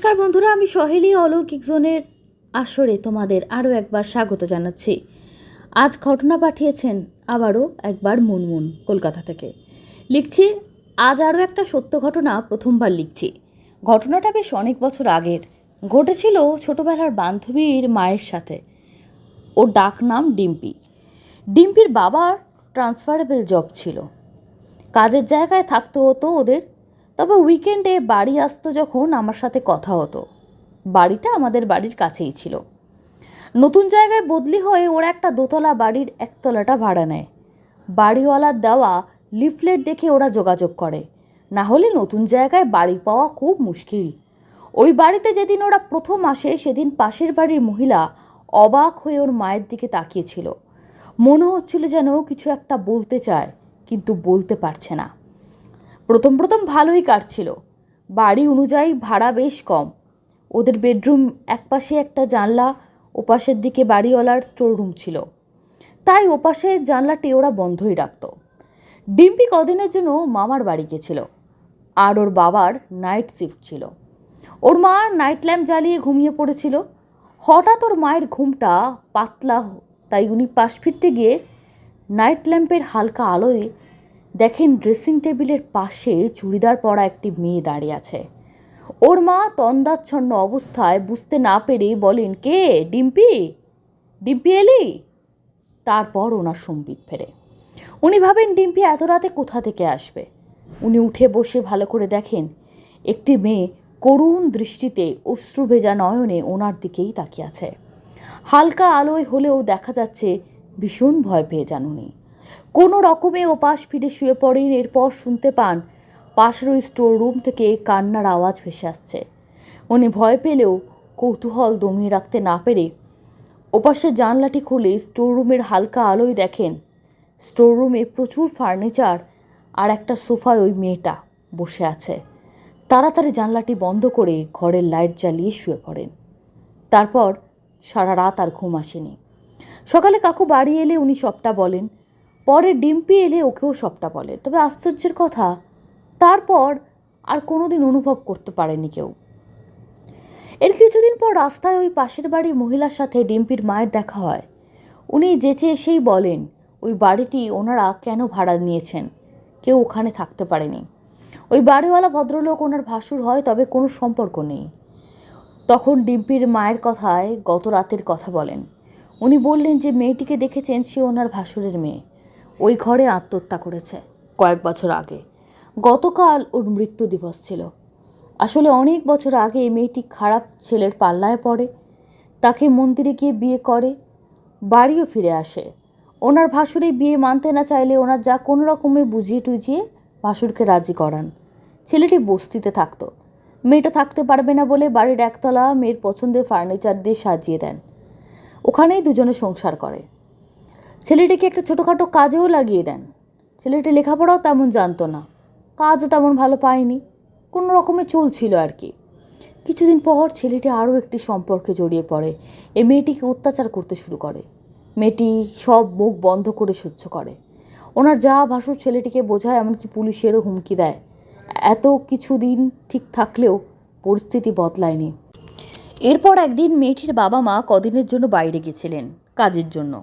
নমস্কার বন্ধুরা, আমি সহেলি অলৌকিক জোনের আসরে তোমাদের আরও একবার স্বাগত জানাচ্ছি। আজ ঘটনা পাঠিয়েছেন আবারও একবার মুনমুন কলকাতা থেকে। লিখছি আজ আরও একটা সত্য ঘটনা, প্রথমবার লিখছি। ঘটনাটা বেশ অনেক বছর আগের, ঘটেছিল ছোটবেলার বান্ধবীর মায়ের সাথে। ওর ডাক নাম ডিম্পি। ডিম্পির বাবার ট্রান্সফারেবল জব ছিল, কাজের জায়গায় থাকতে হতো ওদের। তবে উইকেন্ডে বাড়ি আসতো যখন আমার সাথে কথা হতো। বাড়িটা আমাদের বাড়ির কাছেই ছিল। নতুন জায়গায় বদলি হয়ে ওরা একটা দোতলা বাড়ির একতলাটা ভাড়া নেয়। বাড়িওয়ালার দেওয়া লিফলেট দেখে ওরা যোগাযোগ করে, না হলে নতুন জায়গায় বাড়ি পাওয়া খুব মুশকিল। ওই বাড়িতে যেদিন ওরা প্রথম আসে সেদিন পাশের বাড়ির মহিলা অবাক হয়ে ওর মায়ের দিকে তাকিয়েছিল। মনে হচ্ছিল যেন কিছু একটা বলতে চায় কিন্তু বলতে পারছে না। প্রথম প্রথম ভালোই কাটছিল। বাড়ি অনুযায়ী ভাড়া বেশ কম। ওদের বেডরুম একপাশে একটা জানলা, ওপাশের দিকে বাড়িওয়ালার স্টোর রুম ছিল, তাই ওপাশের জানলাটি ওরা বন্ধই রাখত। ডিম্পি কদিনের জন্য মামার বাড়ি গেছিল, আর ওর বাবার নাইট শিফট ছিল। ওর মা নাইট ল্যাম্প জ্বালিয়ে ঘুমিয়ে পড়েছিল। হঠাৎ ওর মায়ের ঘুমটা পাতলা, তাই উনি পাশ ফিরতে গিয়ে নাইট ল্যাম্পের হালকা আলোয় দেখেন ড্রেসিং টেবিলের পাশে চুড়িদার পরা একটি মেয়ে দাঁড়িয়ে আছে। ওর মা তন্দাচ্ছন্ন অবস্থায় বুঝতে না পেরে বলেন, কে? ডিম্পি? ডিম্পি এলি? তারপর ওনার সম্বিত ফেরে। উনি ভাবেন ডিম্পি এত রাতে কোথা থেকে আসবে। উনি উঠে বসে ভালো করে দেখেন একটি মেয়ে করুণ দৃষ্টিতে অশ্রু ভেজা নয়নে ওনার দিকেই তাকিয়ে আছে। হালকা আলোয় হলেও দেখা যাচ্ছে ভীষণ ভয় পেয়ে যান উনি। কোনো রকমে ওপাশ ফিরে শুয়ে পড়েন। এরপর শুনতে পান পাশের ওই স্টোর রুম থেকে কান্নার আওয়াজ ভেসে আসছে। উনি ভয় পেলেও কৌতূহল দমিয়ে রাখতে না পেরে ওপাশের জানলাটি খুলে স্টোর রুমের হালকা আলোয় দেখেন স্টোর রুমে প্রচুর ফার্নিচার আর একটা সোফায় ওই মেয়েটা বসে আছে। তাড়াতাড়ি জানলাটি বন্ধ করে ঘরের লাইট জ্বালিয়ে শুয়ে পড়েন। তারপর সারা রাত আর ঘুম আসেনি। সকালে কাকু বাড়ি এলে উনি সবটা বলেন। পরে ডিম্পি এলে ওকেও সবটা বলে। তবে আশ্চর্যের কথা, তারপর আর কোনোদিন অনুভব করতে পারেনি কেউ। এর কিছুদিন পর রাস্তায় ওই পাশের বাড়ির মহিলার সাথে ডিম্পির মায়ের দেখা হয়। উনি যেচে এসেই বলেন ওই বাড়িটি ওনারা কেন ভাড়া নিয়েছেন, কেউ ওখানে থাকতে পারেনি। ওই বাড়িওয়ালা ভদ্রলোক ওনার ভাসুর হয়, তবে কোনো সম্পর্ক নেই। তখন ডিম্পির মায়ের কথায় গত রাতের কথা বলেন। উনি বললেন যে মেয়েটিকে দেখেছেন, সে ওনার ভাসুরের মেয়ে। ওই ঘরে আত্মহত্যা করেছে কয়েক বছর আগে। গতকাল ওর মৃত্যু দিবস ছিল। আসলে অনেক বছর আগে মেয়েটি খারাপ ছেলের পাল্লায় পড়ে, তাকে মন্দিরে গিয়ে বিয়ে করে, বাড়িও ফিরে আসে। ওনার ভাসুরে বিয়ে মানতে না চাইলে ওনার যা কোনো রকমে বুঝিয়ে টুঝিয়ে ভাসুরকে রাজি করান। ছেলেটি বস্তিতে থাকতো। মেয়েটা থাকতে পারবে না বলে বাড়ির একতলা মেয়ের পছন্দের ফার্নিচার দিয়ে সাজিয়ে দেন। ওখানেই দুজনে সংসার করে। ছেলেটিকে একটা ছোটোখাটো কাজেও লাগিয়ে দেন। ছেলেটি লেখাপড়াও তেমন জানতো না, কাজও তেমন ভালো পায়নি, কোনো রকমে চলছিল আর কি। কিছুদিন পর ছেলেটি আরও একটি সম্পর্কে জড়িয়ে পড়ে। এই মেয়েটিকে অত্যাচার করতে শুরু করে। মেয়েটি সব মুখ বন্ধ করে সহ্য করে। ওনার যা ভাসুর ছেলেটিকে বোঝায়, এমনকি পুলিশেরও হুমকি দেয়। এত কিছুদিন ঠিক থাকলেও পরিস্থিতি বদলায়নি। এরপর একদিন মেয়েটির বাবা মা কদিনের জন্য বাইরে গেছিলেন কাজের জন্য।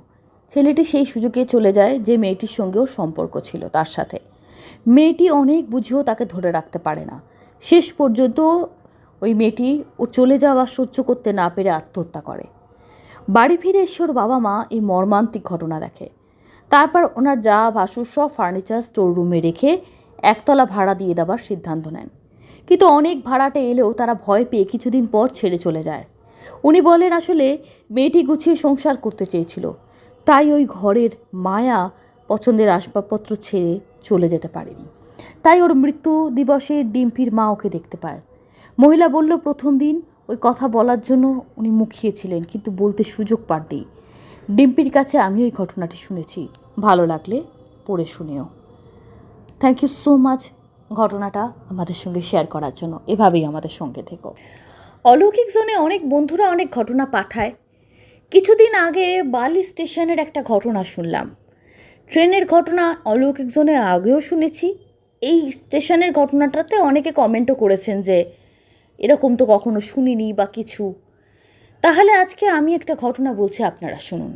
ছেলেটি সেই সুযোগে চলে যায় যে মেয়েটির সঙ্গেও সম্পর্ক ছিল তার সাথে। মেয়েটি অনেক বুঝেও তাকে ধরে রাখতে পারে না। শেষ পর্যন্ত ওই মেয়েটি ওর চলে যাওয়া সহ্য করতে না পেরে আত্মহত্যা করে। বাড়ি ফিরে এসে ওর বাবা মা এই মর্মান্তিক ঘটনা দেখে। তারপর ওনার যা ভাসুর সব ফার্নিচার স্টোর রুমে রেখে একতলা ভাড়া দিয়ে দেওয়ার সিদ্ধান্ত নেন। কিন্তু অনেক ভাড়াটে এলেও তারা ভয় পেয়ে কিছুদিন পর ছেড়ে চলে যায়। উনি বলেন আসলে মেয়েটি গুছিয়ে সংসার করতে চেয়েছিল, তাই ওই ঘরের মায়া পছন্দের আসবাবপত্র ছেড়ে চলে যেতে পারেনি। তাই ওর মৃত্যু দিবসে ডিম্পির মা ওকে দেখতে পায়। মহিলা বলল প্রথম দিন ওই কথা বলার জন্য উনি মুখিয়েছিলেন, কিন্তু বলতে সুযোগ পাননি। ডিম্পির কাছে আমি ওই ঘটনাটি শুনেছি। ভালো লাগলে পড়ে শুনিও। থ্যাংক ইউ সো মাচ ঘটনাটা আমাদের সঙ্গে শেয়ার করার জন্য। এভাবেই আমাদের সঙ্গে থেকো। অলৌকিক জোনে অনেক বন্ধুরা অনেক ঘটনা পাঠায়। কিছুদিন আগে বালি স্টেশনের একটা ঘটনা শুনলাম। ট্রেনের ঘটনা অলৌকিক জোনে আগেও শুনেছি। এই স্টেশনের ঘটনাটাতে অনেকে কমেন্টও করেছেন যে এরকম তো কখনো শুনিনি বা কিছু। তাহলে আজকে আমি একটা ঘটনা বলছি, আপনারা শুনুন।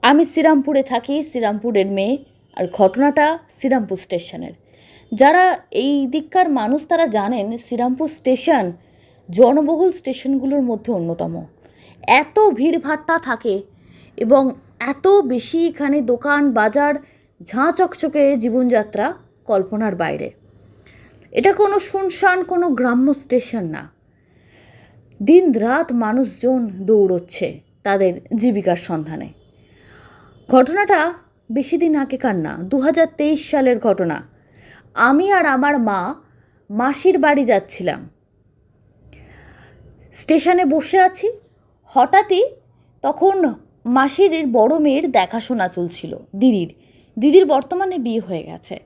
আমি শ্রীরামপুরে থাকি, শ্রীরামপুরের মেয়ে, আর ঘটনাটা শ্রীরামপুর স্টেশনের। যারা এই দিককার মানুষ তারা জানেন শ্রীরামপুর স্টেশন জনবহুল স্টেশনগুলোর মধ্যে অন্যতম। এত ভিড়ভাট্টা থাকে এবং এত বেশি এখানে দোকান বাজার, ঝাঁ চকচকে জীবনযাত্রা কল্পনার বাইরে। এটা কোনো শুনশান কোনো গ্রাম্য স্টেশন না। দিন রাত মানুষজন দৌড়চ্ছে তাদের জীবিকার সন্ধানে। ঘটনাটা বেশি দিন আগেকার না, 2023 সালের ঘটনা। আমি আর আমার মা মাসির বাড়ি যাচ্ছিলাম। স্টেশনে বসে আছি, হঠাৎই তখন মাসির বড় মেয়ের দেখাশোনা চলছিল। দিদির বর্তমানে বিয়ে হয়ে গেছে।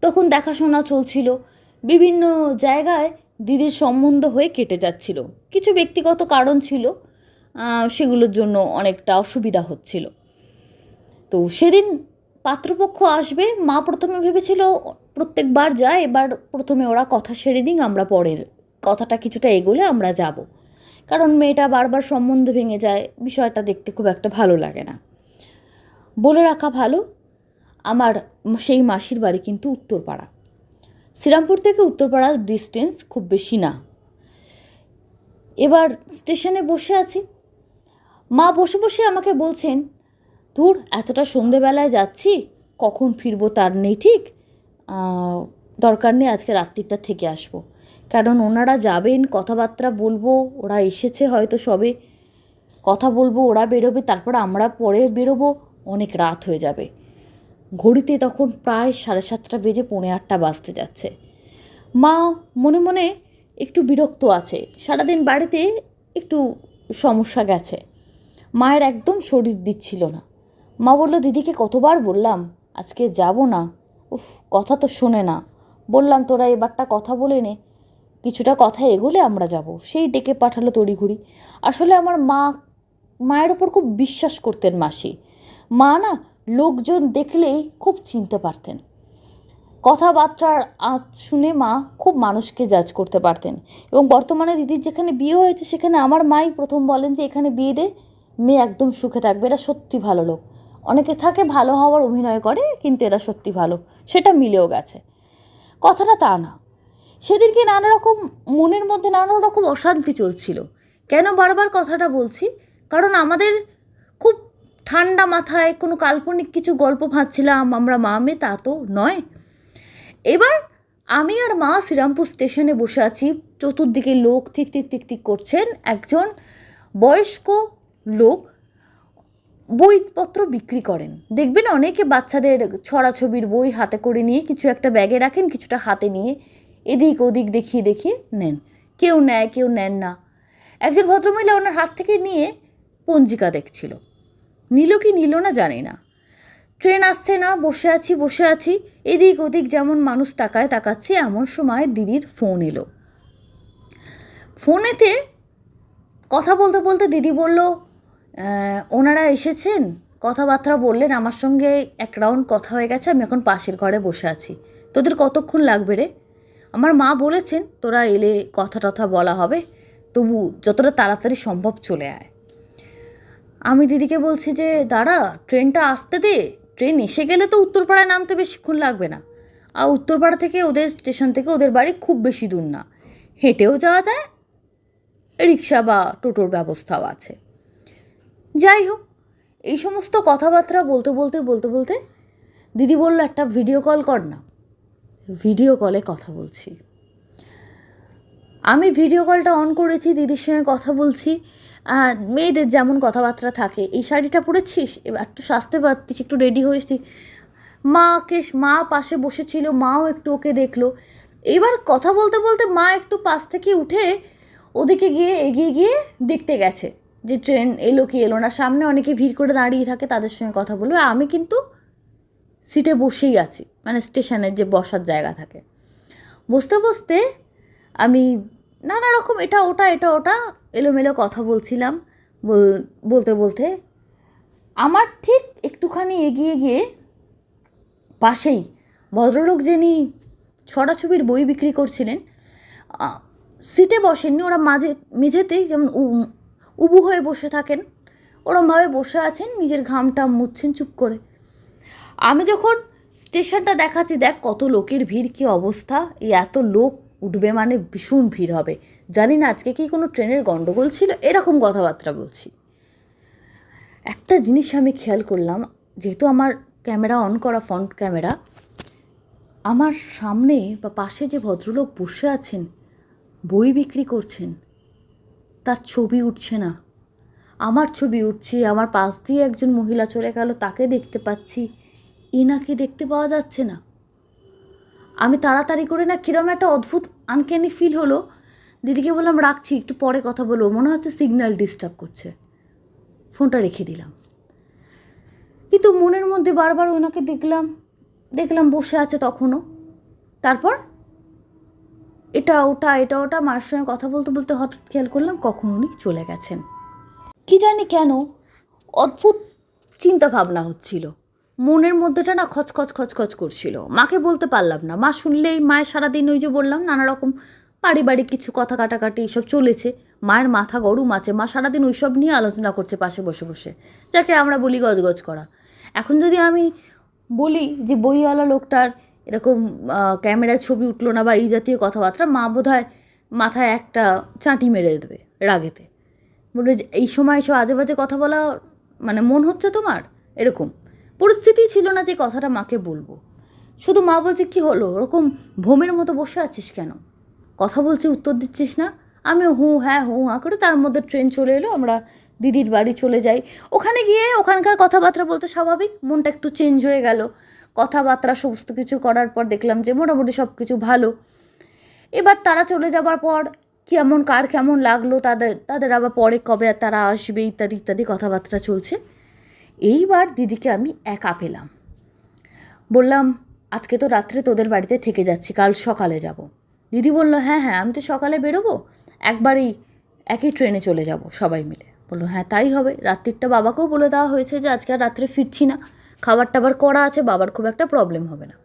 তখন দেখাশোনা চলছিল, বিভিন্ন জায়গায় দিদির সম্বন্ধ হয়ে কেটে যাচ্ছিল। কিছু ব্যক্তিগত কারণ ছিল, সেগুলোর জন্য অনেকটা অসুবিধা হচ্ছিল। তো সেদিন পাত্রপক্ষ আসবে। মা প্রথমে ভেবেছিল প্রত্যেকবার যায়, এবার প্রথমে ওরা কথা সেরে নিক, আমরা পরের কথাটা কিছুটা এগোলে আমরা যাব। কারণ মেয়েটা বারবার সম্বন্ধ ভেঙে যায়, বিষয়টা দেখতে খুব একটা ভালো লাগে না। বলে রাখা ভালো, আমার সেই মাসির বাড়ি কিন্তু উত্তরপাড়া। শ্রীরামপুর থেকে উত্তরপাড়ার ডিস্টেন্স খুব বেশি না। এবার স্টেশনে বসে আছি, মা বসে বসে আমাকে বলছেন, ধুর এতটা সন্ধেবেলায় যাচ্ছি, কখন ফিরবো তার নেই ঠিক, দরকার নেই, আজকে রাত্রিটা থেকে আসবো। কারণ ওনারা যাবেন, কথাবার্তা বলবো, ওরা এসেছে হয়তো সবে, কথা বলবো, ওরা বেরোবে, তারপর আমরা পরে বেরোবো, অনেক রাত হয়ে যাবে। ঘড়িতে তখন প্রায় 7:30 বেজে 7:45 বাজতে যাচ্ছে। মা মনে মনে একটু বিরক্ত আছে, সারাদিন বাড়িতে একটু সমস্যা গেছে। মায়ের একদম শরীর দিচ্ছিল না। মা বলল, দিদিকে কতবার বললাম আজকে যাব না, উফ কথা তো শোনে না। বললাম তোরা এবারটা কথা বলে নে, কিছুটা কথা এগোলে আমরা যাব। সেই ডেকে পাঠালো তড়িঘড়ি। আসলে আমার মায়ের ওপর খুব বিশ্বাস করতেন মাসি। মা না লোকজন দেখলেই খুব চিনতে পারতেন। কথাবার্তার আঁচ শুনে মা খুব মানুষকে জাজ করতে পারতেন। এবং বর্তমানে দিদির যেখানে বিয়ে হয়েছে সেখানে আমার মাই প্রথম বলেন যে এখানে বিয়ে দে, মেয়ে একদম সুখে থাকবে, এরা সত্যি ভালো লোক। অনেকে থাকে ভালো হওয়ার অভিনয় করে, কিন্তু এরা সত্যি ভালো, সেটা মিলেও গেছে। কথাটা তা না। সেদিনকে নানা রকম মনের মধ্যে নানা রকম অশান্তি চলছিল। কেন বারবার কথাটা বলছি, কারণ আমাদের খুব ঠান্ডা মাথায় কোনো কাল্পনিক কিছু গল্প ভাবছিলাম আমরা মা মেয়ে, তা তো নয়। এবার আমি আর মা শ্রীরামপুর স্টেশনে বসে আছি, চতুর্দিকে লোক থিক থিক থিক থিক করছেন। একজন বয়স্ক লোক বইপত্র বিক্রি করেন, দেখবেন অনেকে বাচ্চাদের ছড়াছবির বই হাতে করে নিয়ে কিছু একটা ব্যাগে রাখেন, কিছুটা হাতে নিয়ে এদিক ওদিক দেখিয়ে দেখিয়ে নেন। কেউ নেয়, কেউ নেন না। একজন ভদ্রমহিলা ওনার হাত থেকে নিয়ে পঞ্জিকা দেখছিল। নিল কি নিল না জানি না। ট্রেন আসছে না, বসে আছি এদিক ওদিক যেমন মানুষ তাকাচ্ছি। এমন সময় দিদির ফোন এলো। ফোনেতে কথা বলতে বলতে দিদি বলল, ওনারা এসেছেন, কথাবার্তা বললেন, আমার সঙ্গে এক রাউন্ড কথা হয়ে গেছে, আমি এখন পাশের ঘরে বসে আছি, তোদের কতক্ষণ লাগবে রে? আমার মা বলেছেন তোরা এলে কথা টথা বলা হবে, তবু যতটা তাড়াতাড়ি সম্ভব চলে আয়। আমি দিদিকে বলছি যে দাঁড়া, ট্রেনটা আসতে দে, ট্রেন এসে গেলে তো উত্তরপাড়ায় নামতে বেশিক্ষণ লাগবে না। আর উত্তরপাড়া থেকে ওদের স্টেশন থেকে ওদের বাড়ি খুব বেশি দূর না, হেঁটেও যাওয়া যায়, রিক্সা বা টোটোর ব্যবস্থাও আছে। যাই হোক, এই সমস্ত কথাবার্তা বলতে দিদি বলল, একটা ভিডিও কল কর না। ভিডিও কলে কথা বলছি। আমি ভিডিও কলটা অন করেছি, দিদির সঙ্গে কথা বলছি। মেয়েদের যেমন কথাবার্তা থাকে, এই শাড়িটা পরেছিস, এবার একটু সাজতে পারতিস, একটু রেডি হয়েছি। মা পাশে বসেছিল, মাও একটু ওকে দেখলো। এবার কথা বলতে মা একটু পাশ থেকে উঠে ওদিকে এগিয়ে গিয়ে দেখতে গেছে যে ট্রেন এলো কি এলো না। সামনে অনেকে ভিড় করে দাঁড়িয়ে থাকে, তাদের সঙ্গে কথা বলবে। আমি কিন্তু সিটে বসেই আছি, মানে স্টেশনের যে বসার জায়গা থাকে। বসতে আমি নানা রকম এটা ওটা এলোমেলো কথা বলছিলাম। বলতে আমার ঠিক একটুখানি এগিয়ে গিয়ে পাশেই ভদ্রলোক যিনি ছড়াছবির বই বিক্রি করছিলেন, সিটে বসেননি, ওরা মেঝেতেই যেমন উবু হয়ে বসে থাকেন ওরমভাবে বসে আছেন, নিজের ঘামটা মুছছেন চুপ করে। আমি যখন স্টেশনটা দেখাচ্ছি, দেখ কত লোকের ভিড়, কী অবস্থা, এই এত লোক উঠবে মানে ভীষণ ভিড় হবে, জানি না আজকে কি কোনো ট্রেনের গণ্ডগোল ছিল, এরকম কথাবার্তা বলছি। একটা জিনিস আমি খেয়াল করলাম, যেহেতু আমার ক্যামেরা অন করা, ফ্রন্ট ক্যামেরা, আমার সামনে বা পাশে যে ভদ্রলোক বসে আছেন বই বিক্রি করছেন, তার ছবি উঠছে না, আমার ছবি উঠছে। আমার পাশ দিয়ে একজন মহিলা চলে গেল, তাকে দেখতে পাচ্ছি, এনাকে দেখতে পাওয়া যাচ্ছে না। আমি তাড়াতাড়ি করে না কিরম একটা অদ্ভুত আনক্যানি ফিল হলো, দিদিকে বললাম রাখছি, একটু পরে কথা বলবো, মনে হচ্ছে সিগন্যাল ডিস্টার্ব করছে, ফোনটা রেখে দিলাম। কিন্তু মনের মধ্যে বারবার ওনাকে দেখলাম বসে আছে তখনও। তারপর এটা ওটা মায়ের সঙ্গে কথা বলতে বলতে হঠাৎ খেয়াল করলাম কখন উনি চলে গেছেন। কি জানি কেন অদ্ভুত চিন্তা ভাবনা হচ্ছিল, মনের মধ্যেটা না খচখচ করছিল। মাকে বলতে পারলাম না, মা শুনলেই, মায়ের সারাদিন ওই যে বললাম নানা রকম পারিবারিক কিছু কথা কাটাকাটি এইসব চলেছে, মায়ের মাথা গরম আছে, মা সারাদিন ওইসব নিয়ে আলোচনা করছে পাশে বসে বসে, যাকে আমরা বলি গজগজ করা। এখন যদি আমি বলি যে বইওয়ালা লোকটার এরকম ক্যামেরায় ছবি উঠলো না বা এই জাতীয় কথাবার্তা, মা বোধহয় মাথায় একটা চাঁটি মেরে দেবে রাগেতে, বলবে যে এই সময় এসব আজে বাজে কথা বলা মানে মন হচ্ছে তোমার। এরকম পরিস্থিতি ছিল না যে কথাটা মাকে বলবো। শুধু মা বলছে কি হলো, ওরকম ভোমের মতো বসে আছিস কেন, কথা বলছি উত্তর দিচ্ছিস না। আমি হুঁ হ্যাঁ করে, তার মধ্যে ট্রেন চলে এলো, আমরা দিদির বাড়ি চলে যাই। ওখানে গিয়ে ওখানকার কথাবার্তা বলতে স্বাভাবিক, মনটা একটু চেঞ্জ হয়ে গেল। কথাবার্তা সমস্ত কিছু করার পর দেখলাম যে মোটামুটি সব কিছু ভালো। এবার তারা চলে যাবার পর কার কেমন লাগলো, তাদের আবার পরে কবে তারা আসবে ইত্যাদি ইত্যাদি কথাবার্তা চলছে। এইবার দিদিকে আমি একা পেলাম, বললাম আজকে তো রাত্রে তোদের বাড়িতে থেকে যাচ্ছি, কাল সকালে যাব। দিদি বলল হ্যাঁ আমি তো সকালে বেরোবো, একবারই একই ট্রেনে চলে যাব সবাই মিলে। বললো হ্যাঁ তাই হবে, রাত্রিটা বাবাকেও বলে দেওয়া হয়েছে যে আজকে আর রাত্রে ফিরছি না, খাবার টাবার করা আছে, বাবার খুব একটা প্রবলেম হবে না।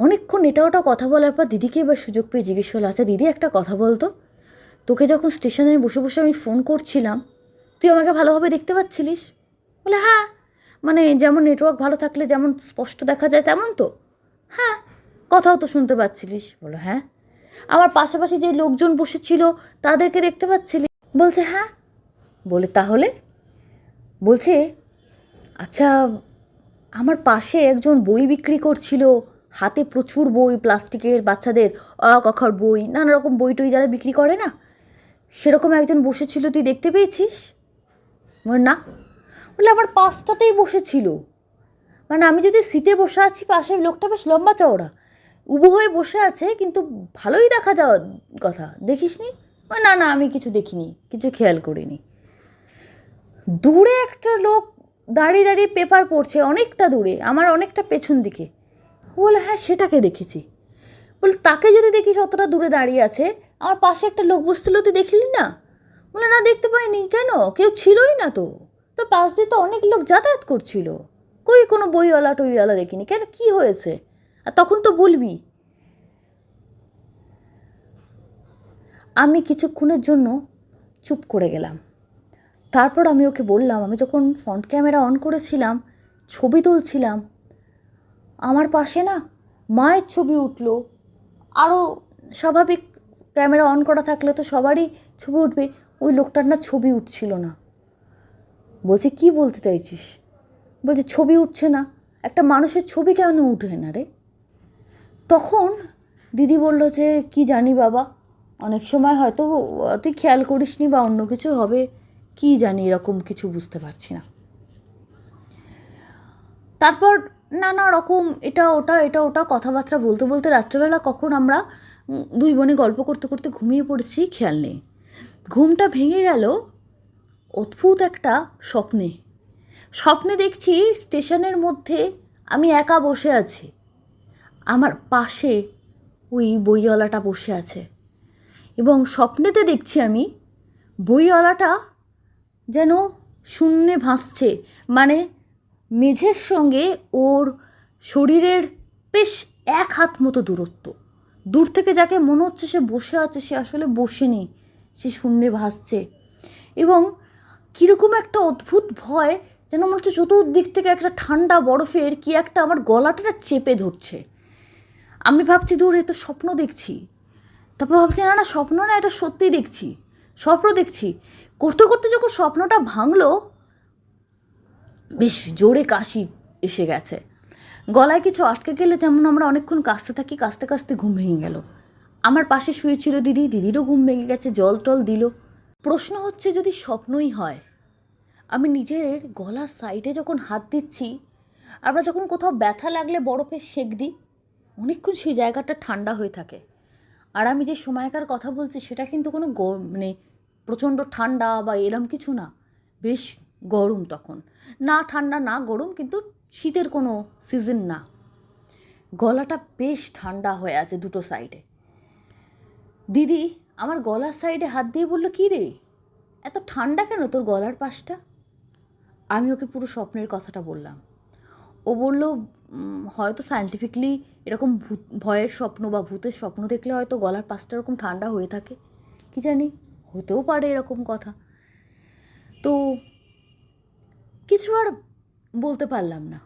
অনেকক্ষণ এটা ওটা কথা বলার পর দিদিকে এবার সুযোগ পেয়ে জিজ্ঞেস করলো, আচ্ছা দিদি একটা কথা বলতো, তোকে যখন স্টেশনে বসে বসে আমি ফোন করছিলাম তুই আমাকে ভালোভাবে দেখতে পাচ্ছিলিস? বলে হ্যাঁ, মানে যেমন নেটওয়ার্ক ভালো থাকলে যেমন স্পষ্ট দেখা যায় তেমন তো? হ্যাঁ। কথাও তো শুনতে পাচ্ছিলিস? বলো হ্যাঁ। আমার পাশাপাশি যে লোকজন বসেছিল তাদেরকে দেখতে পাচ্ছিলি? বলছে হ্যাঁ। বলে তাহলে? বলছে আচ্ছা, আমার পাশে একজন বই বিক্রি করছিল, হাতে প্রচুর বই, প্লাস্টিকের বাচ্চাদের অ ক খ বই, নানা রকম বই টই যারা বিক্রি করে না, সেরকম একজন বসেছিল, তুই দেখতে পেয়েছিস? বলে না। বলে আমার পাশটাতেই বসেছিল, মানে আমি যদি সিটে বসে আছি, পাশের লোকটা বেশ লম্বা চওড়া, উবু হয়ে বসে আছে, কিন্তু ভালোই দেখা যাওয়ার কথা, দেখিসনি? না আমি কিছু দেখিনি, কিছু খেয়াল করিনি। দূরে একটা লোক দাঁড়িয়ে পেপার পড়ছে, অনেকটা দূরে, আমার অনেকটা পেছন দিকে। বলে হ্যাঁ সেটাকে দেখেছি। বলে তাকে যদি দেখিস অতটা দূরে দাঁড়িয়ে আছে, আমার পাশে একটা লোক বসছিল, তুই দেখলি না? বলে না দেখতে পাইনি। কেন, কেউ ছিলই না তো, তোর পাশ দিয়ে তো অনেক লোক যাতায়াত করছিল, কই কোনো বইওয়ালা টইওয়ালা দেখিনি। কেন, কি হয়েছে? আর তখন তো বলবি। আমি কিছুক্ষণের জন্য চুপ করে গেলাম। তারপর আমি ওকে বললাম, আমি যখন ফ্রন্ট ক্যামেরা অন করেছিলাম, ছবি তুলছিলাম, আমার পাশে না মায়ের ছবি উঠলো, আরও স্বাভাবিক ক্যামেরা অন করা থাকলে তো সবারই ছবি উঠবে, ওই লোকটার না ছবি উঠছিল না। বলছে কি বলতে চাইছিস? বলছে ছবি উঠছে না, একটা মানুষের ছবি কেন উঠে না রে? তখন দিদি বলল যে কি জানি বাবা, অনেক সময় হয়তো তুই খেয়াল করিসনি বা অন্য কিছু হবে, কি জানি, এরকম কিছু বুঝতে পারছি না। তারপর নানা রকম এটা ওটা কথাবার্তা বলতে বলতে রাত্রেবেলা কখন আমরা দুই বোনে গল্প করতে করতে ঘুমিয়ে পড়েছি খেয়াল নেই। ঘুমটা ভেঙে গেল অদ্ভুত একটা স্বপ্নে দেখছি স্টেশনের মধ্যে আমি একা বসে আছি, আমার পাশে ওই বইওয়ালাটা বসে আছে, এবং স্বপ্নেতে দেখছি আমি বইওয়ালাটা যেন শূন্যে ভাসছে, মানে মেঝের সঙ্গে ওর শরীরের বেশ 1 হাত মতো দূরত্ব, দূর থেকে যাকে মনে হচ্ছে সে বসে আছে, সে আসলে বসেনি, সে শূন্যে ভাসছে। এবং কীরকম একটা অদ্ভুত ভয়, যেন মনে হচ্ছে চতুর্দিক থেকে একটা ঠান্ডা বরফের কি একটা আমার গলাটা চেপে ধরছে। আমি ভাবছি দূর এ তো স্বপ্ন দেখছি। তারপর ভাবছি না না স্বপ্ন না, এটা সত্যি দেখছি, স্বপ্ন দেখছি। করতে করতে যখন স্বপ্নটা ভাঙলো, বেশ জোরে কাশি এসে গেছে, গলায় কিছু আটকে গেলে যেমন আমরা অনেকক্ষণ কাশতে থাকি, কাশতে কাশতে ঘুম ভেঙে গেল। আমার পাশে শুয়েছিল দিদি, দিদিরও ঘুম ভেঙে গেছে, জল টল দিল। প্রশ্ন হচ্ছে যদি স্বপ্নই হয়, আমি নিজের গলার সাইডে যখন হাত দিচ্ছি, আমরা যখন কোথাও ব্যথা লাগলে বরফের সেঁক দিই, অনেকক্ষণ সেই জায়গাটা ঠান্ডা হয়ে থাকে। আর আমি যে সময়কার কথা বলছি সেটা কিন্তু কোনো মানে প্রচণ্ড ঠান্ডা বা এরম কিছু না, বেশ গরম তখন, না ঠান্ডা না গরম, কিন্তু শীতের কোনো সিজন না। গলাটা বেশ ঠান্ডা হয়ে আছে দুটো সাইডে। দিদি আমার গলার সাইডে হাত দিয়ে বলল, কী রে এত ঠান্ডা কেন তোর গলার পাশটা? আমি ওকে পুরো স্বপ্নের কথাটা বললাম। ও বলল, হয়তো সায়েন্টিফিকলি এরকম ভয়ের স্বপ্ন বা ভূতের স্বপ্ন দেখলে হয়তো গলার পাশটা এরকম ঠান্ডা হয়ে থাকে, কি জানি, হতেও পারে এরকম কথা। তো কিছু আর বলতে পারলাম না,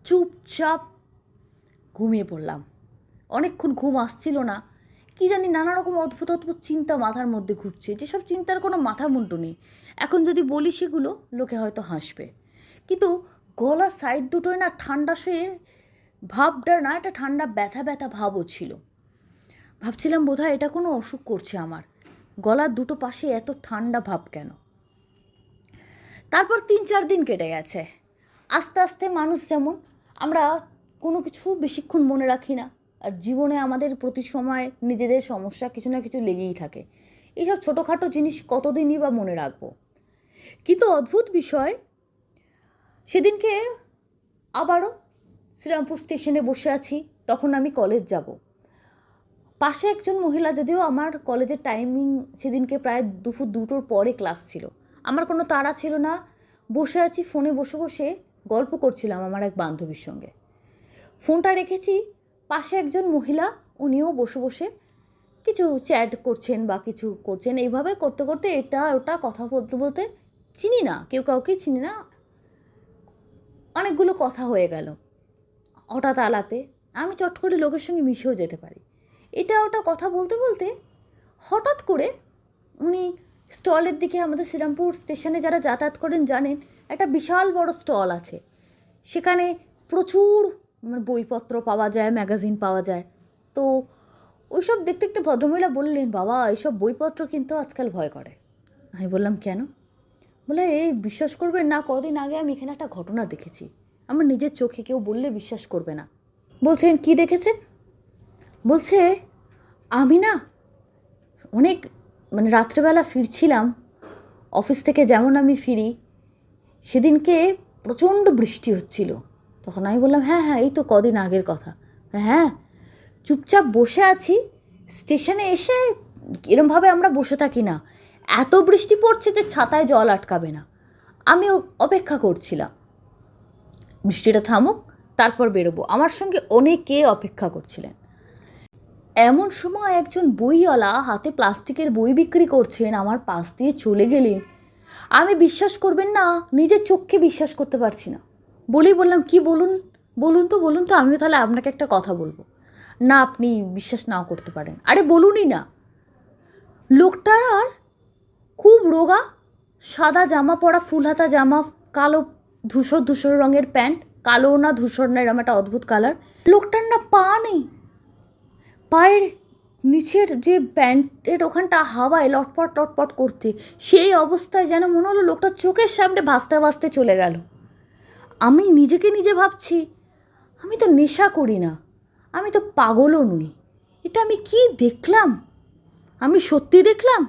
চুপচাপ ঘুমিয়ে পড়লাম। অনেকক্ষণ ঘুম আসছিল না, কি জানি নানা রকম অদ্ভুত অদ্ভুত চিন্তা মাথার মধ্যে ঘুরছে, যেসব চিন্তার কোনো মাথা মুন্ডু নেই। এখন যদি বলি সেগুলো লোকে হয়তো হাসবে, কিন্তু গলার সাইড দুটোয় না ঠান্ডা শুয়ে ভাবটা না, একটা ঠান্ডা ব্যথা ব্যথা ভাবও ছিল। ভাবছিলাম বোধহয় এটা কোনো অসুখ করছে আমার, গলার দুটো পাশে এত ঠান্ডা ভাব কেন। তারপর 3-4 দিন কেটে গেছে। আস্তে আস্তে মানুষ যেমন, আমরা কোনো কিছু বেশিক্ষণ মনে রাখি না, আর জীবনে আমাদের প্রতি সময় নিজেদের সমস্যা কিছু না কিছু লেগেই থাকে। এইসব ছোটোখাটো জিনিস কতদিনই বা মনে রাখবো। কিন্তু অদ্ভুত বিষয়, সেদিনকে আবারও শ্রীরামপুর স্টেশনে বসে আছি, তখন আমি কলেজ যাব। পাশে একজন মহিলা, যদিও আমার কলেজের টাইমিং সেদিনকে প্রায় দুপুর 2টোর পরে ক্লাস ছিল, আমার কোনো তাড়া ছিল না, বসে আছি ফোনে বসে বসে গল্প করছিলাম আমার এক বান্ধবীর সঙ্গে। ফোনটা রেখেছি, পাশে একজন মহিলা, উনিও বসে বসে কিছু চ্যাট করছেন বা কিছু করছেন। এইভাবে করতে করতে এটা ওটা কথা বলতে বলতে, চিনি না, কেউ কাউকে চিনি না, অনেকগুলো কথা হয়ে গেল হঠাৎ আলাপে। আমি চট করে লোকের সঙ্গে মিশেও যেতে পারি। এটা ওটা কথা বলতে বলতে হঠাৎ করে উনি স্টলের দিকে, আমাদের শ্রীরামপুর স্টেশনে যারা যাতায়াত করেন জানেন, একটা বিশাল বড় স্টল আছে, সেখানে প্রচুর বইপত্র পাওয়া যায়, ম্যাগাজিন পাওয়া যায়। তো ওইসব দেখতে দেখতে ভদ্রমহিলা বললেন, বাবা এইসব বইপত্র কিন্তু আজকাল ভয় করে। আমি বললাম কেন? বলে, এই বিশ্বাস করবেন না, কদিন আগে আমি এখানে একটা ঘটনা দেখেছি, আমার নিজের চোখে, কেউ বললে বিশ্বাস করবে না। বলছেন কি দেখেছেন? বলছে, আমি না অনেক রাত্রেবেলা ফিরছিলাম অফিস থেকে, যেমন আমি ফিরি, সেদিনকে প্রচণ্ড বৃষ্টি হচ্ছিল। তখন আমি বললাম, হ্যাঁ হ্যাঁ এই তো কদিন আগের কথা। হ্যাঁ, চুপচাপ বসে আছি, স্টেশনে এসে এরমভাবে আমরা বসে থাকি না, এত বৃষ্টি পড়ছে যে ছাতায় জল আটকাবে না। আমি অপেক্ষা করছিলাম বৃষ্টিটা থামুক, তারপর বেরোবো। আমার সঙ্গে অনেকে অপেক্ষা করছিলেন। এমন সময় একজন বইওয়ালা হাতে প্লাস্টিকের বই বিক্রি করছেন, আমার পাশ দিয়ে চলে গেলেন। আমি বিশ্বাস করবেন না, নিজের চোখকে বিশ্বাস করতে পারছি না। বললাম, কি বলুন বলুন তো, আমিও তাহলে আপনাকে একটা কথা বলবো। না, আপনি বিশ্বাস নাও করতে পারেন। আরে বলুনই না। লোকটার আর খুব রোগা, সাদা জামা পরা, ফুল হাতা জামা, কালো ধূসর ধূসর রঙের প্যান্ট, কালো না ধূসর না, এরম একটা অদ্ভুত কালার। লোকটার না পা নেই, পায়ের নিচের যে প্যান্টের ওখানটা হাওয়ায় লটপট লটপট করতে, সেই অবস্থায় যেন মনে হলো লোকটা চোখের সামনে ভাসতে ভাসতে চলে গেল। আমি নিজেকে নিজে ভাবছি, আমি তো নেশা করি না, আমি তো পাগলও নই, এটা আমি কি দেখলাম? আমি সত্যি দেখলাম?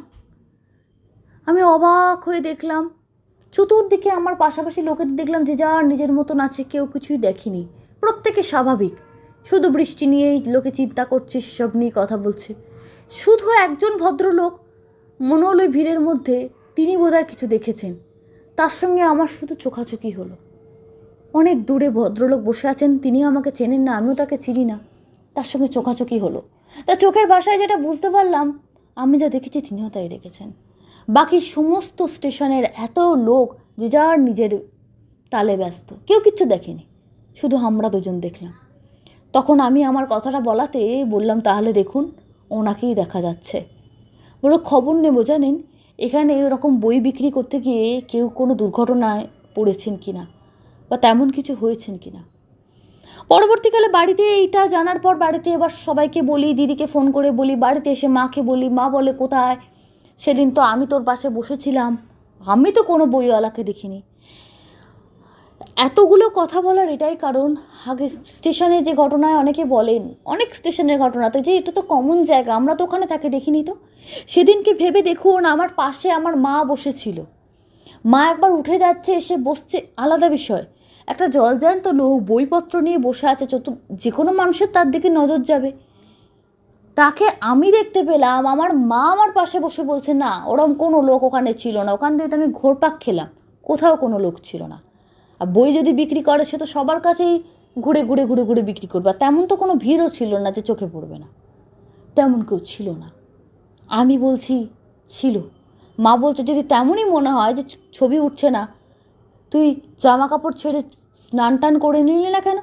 আমি অবাক হয়ে দেখলাম, চতুর্দিকে আমার পাশাপাশি লোকেদের দেখলাম যে যার নিজের মতন আছে, কেউ কিছুই দেখেনি, প্রত্যেকে স্বাভাবিক। শুধু বৃষ্টি নিয়েই লোকে চিন্তা করছে, সেসব নিয়ে কথা বলছে। শুধু একজন ভদ্রলোক, মনে হলো ভিড়ের মধ্যে তিনি বোধহয় কিছু দেখেছেন, তার সঙ্গে আমার শুধু চোখাচোখি হলো। অনেক দূরে ভদ্রলোক বসে আছেন, তিনিও আমাকে চেনেন না, আমিও তাকে চিনি না, তার সঙ্গে চোখাচোখি হলো। তা চোখের ভাষায় যেটা বুঝতে পারলাম, আমি যা দেখেছি তিনিও তাই দেখেছেন। বাকি সমস্ত স্টেশনের এত লোক যে যার নিজের তালে ব্যস্ত, কেউ কিচ্ছু দেখেনি, শুধু আমরা দুজন দেখলাম। তখন আমি আমার কথাটা বলাতে বললাম, তাহলে দেখুন ওনাকেই দেখা যাচ্ছে। বলো খবর নেবো, জানেন এখানে এরকম বই বিক্রি করতে গিয়ে কেউ কোনো দুর্ঘটনায় পড়েছেন কিনা বা তেমন কিছু হয়েছেন কিনা। পরবর্তীকালে বাড়িতে এইটা জানার পর বাড়িতে এবার সবাইকে বলি, দিদিকে ফোন করে বলি, বাড়িতে এসে মাকে বলি, মা বলে কোথায়, সেদিন তো আমি তোর পাশে বসেছিলাম, আমি তো কোনো বইওয়ালাকে দেখিনি। এতগুলো কথা বলার এটাই কারণ, আগে স্টেশনের যে ঘটনায় অনেকে বলেন, অনেক স্টেশনের ঘটনাতে, যে এটা তো কমন জায়গা, আমরা তো ওখানে তাকে দেখিনি। তো সেদিনকে ভেবে দেখুন, আমার পাশে আমার মা বসেছিল, মা একবার উঠে যাচ্ছে, এসে বসছে আলাদা বিষয়, একটা জলজ্যান্ত লোক বইপত্র নিয়ে বসে আছে, যে কোনো মানুষের তার দিকে নজর যাবে। তাকে আমি দেখতে পেলাম, আমার মা আমার পাশে বসে বলছে না ওরম কোনো লোক ওখানে ছিল না, ওখান থেকে তো আমি ঘোরপাক খেলাম, কোথাও কোনো লোক ছিল না। আর বই যদি বিক্রি করে সে তো সবার কাছেই ঘুরে ঘুরে ঘুরে ঘুরে বিক্রি করবে, আর তেমন তো কোনো ভিড়ও ছিল না যে চোখে পড়বে না, তেমন কেউ ছিল না। আমি বলছি ছিল। মা বলছে যদি তেমনই মনে হয় যে ছবি উঠছে না, তুই জামা কাপড় ছেড়ে স্নান টান করে নিলি না কেন,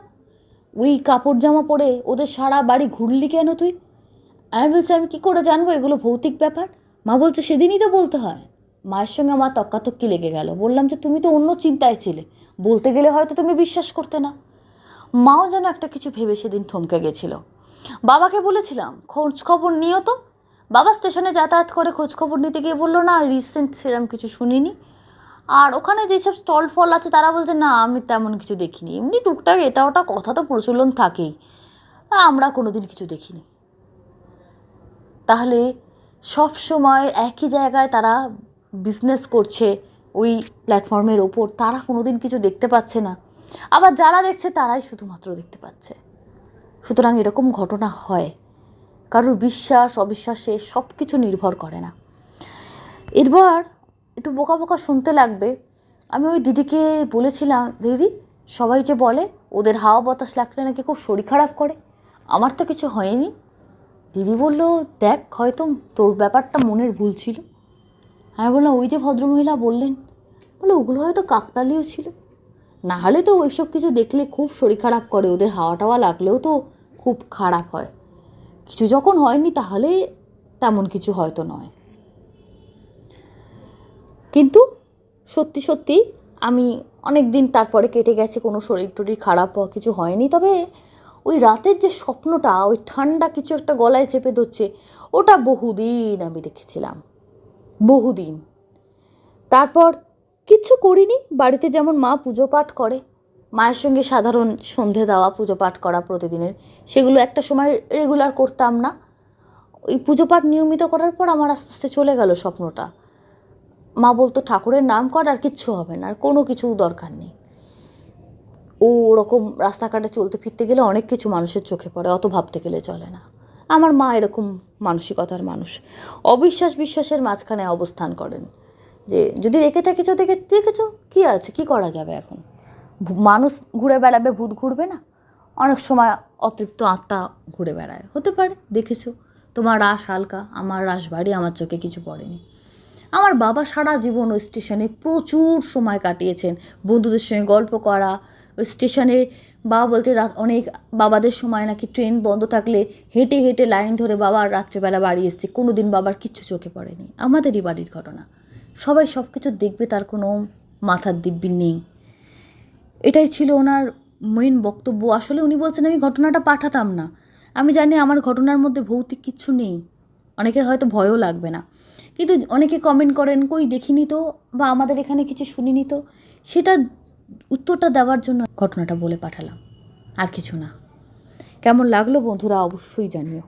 ওই কাপড় জামা পরে ওদের সারা বাড়ি ঘুরলি কেন তুই? আমি বলছি আমি কী করে জানবো, এগুলো ভৌতিক ব্যাপার। মা বলছে সেদিনই তো বলতে হয়। মায়ের সঙ্গে আমার তক্কাতক্কি লেগে গেল। বললাম যে তুমি তো অন্য চিন্তায় ছিলে, বলতে গেলে হয়তো তুমি বিশ্বাস করতে না। মাও যেন একটা কিছু ভেবে সেদিন থমকে গেছিল। বাবাকে বলেছিলাম খোঁজ খবর নিও তো। বাবা স্টেশনে যাতায়াত করে খোঁজ খবর নিতে গিয়ে বললো না রিসেন্ট সেরকম কিছু শুনিনি। আর ওখানে যেসব স্টল ফল আছে তারা বলছে না আমি তেমন কিছু দেখিনি, এমনি টুকটাক এটা ওটা কথা তো প্রচলন থাকেই, আমরা কোনোদিন কিছু দেখিনি। তাহলে সব সময় একই জায়গায় তারা বিজনেস করছে ওই প্ল্যাটফর্মের ওপর, তারা কোনোদিন কিছু দেখতে পাচ্ছে না, আবার যারা দেখছে তারাই শুধুমাত্র দেখতে পাচ্ছে। সুতরাং এরকম ঘটনা হয়, কারোর বিশ্বাস অবিশ্বাসে সব কিছু নির্ভর করে না। এবার একটু বোকা বোকা শুনতে লাগবে, আমি ওই দিদিকে বলেছিলাম, দিদি সবাই যে বলে ওদের হাওয়া বাতাস লাগলে নাকি খুব শরীর খারাপ করে, আমার তো কিছু হয়নি। দিদি বললো দেখ হয়তো তোর ব্যাপারটা মনের ভুল ছিল। আমি বললাম ওই যে ভদ্রমহিলা বললেন, বলে ওগুলো হয়তো কাকতালীয় ছিল, না হলে তো ওইসব কিছু দেখলে খুব শরীর খারাপ করে, ওদের হাওয়া টাওয়া লাগলেও তো খুব খারাপ হয়, কিছু যখন হয়নি তাহলে তেমন কিছু হয়তো নয়। কিন্তু সত্যি সত্যি আমি অনেক দিন তারপরে কেটে গেছে, কোনো শরীর টরীর খারাপ কিছু হয়নি। তবে ওই রাতের যে স্বপ্নটা, ওই ঠান্ডা কিছু একটা গলায় চেপে ধরছে, ওটা বহুদিন আমি দেখেছিলাম, বহুদিন। তারপর কিচ্ছু করিনি, বাড়িতে যেমন মা পুজো পাঠ করে, মায়ের সঙ্গে সাধারণ সন্ধে দেওয়া পুজো পাঠ করা প্রতিদিনের, সেগুলো একটা সময় রেগুলার করতাম না। ওই পুজো পাঠ নিয়মিত করার পর আমার আস্তে আস্তে চলে গেল স্বপ্নটা। মা বলতো ঠাকুরের নাম কর আর কিচ্ছু হবে না, আর কোনো কিছু দরকার নেই। ও ওরকম রাস্তাঘাটে চলতে ফিরতে গেলে অনেক কিছু মানুষের চোখে পড়ে, অত ভাবতে গেলে চলে না। আমার মা এরকম মানসিকতার মানুষ, অবিশ্বাস বিশ্বাসের মাঝখানে অবস্থান করেন, যে যদি রেখে থেকেছো দেখেছো কী আছে, কি করা যাবে এখন, মানুষ ঘুরে বেড়াবে ভূত ঘুরবে না, অনেক সময় অতৃপ্ত আত্মা ঘুরে বেড়ায়, হতে পারে দেখেছো, তোমার রাশ হালকা, আমার রাশ ভারী, আমার চোখে কিছু পড়েনি। আমার বাবা সারা জীবন ওই স্টেশনে প্রচুর সময় কাটিয়েছেন, বন্ধুদের সঙ্গে গল্প করা ওই স্টেশনে। বাবা বলতে অনেক বাবাদের সময় নাকি ট্রেন বন্ধ থাকলে হেঁটে হেঁটে লাইন ধরে বাবা রাত্রেবেলা বাড়ি এসছে, কোনো দিন বাবার কিচ্ছু চোখে পড়েনি। আমাদেরই বাড়ির ঘটনা, সবাই সব কিছু দেখবে তার কোনো মাথার দিব্যি নেই। এটাই ছিল ওনার মেন বক্তব্য। আসলে উনি বলছেন আমি ঘটনাটা পাঠাতাম না, আমি জানি আমার ঘটনার মধ্যে ভৌতিক কিছু নেই, অনেকের হয়তো ভয়ও লাগবে না, কিন্তু অনেকে কমেন্ট করেন কই দেখিনি তো, বা আমাদের এখানে কিছু শুনিনি তো, সেটার উত্তরটা দেওয়ার জন্য ঘটনাটা বলে পাঠালাম, আর কিছু না। কেমন লাগলো বন্ধুরা অবশ্যই জানিও।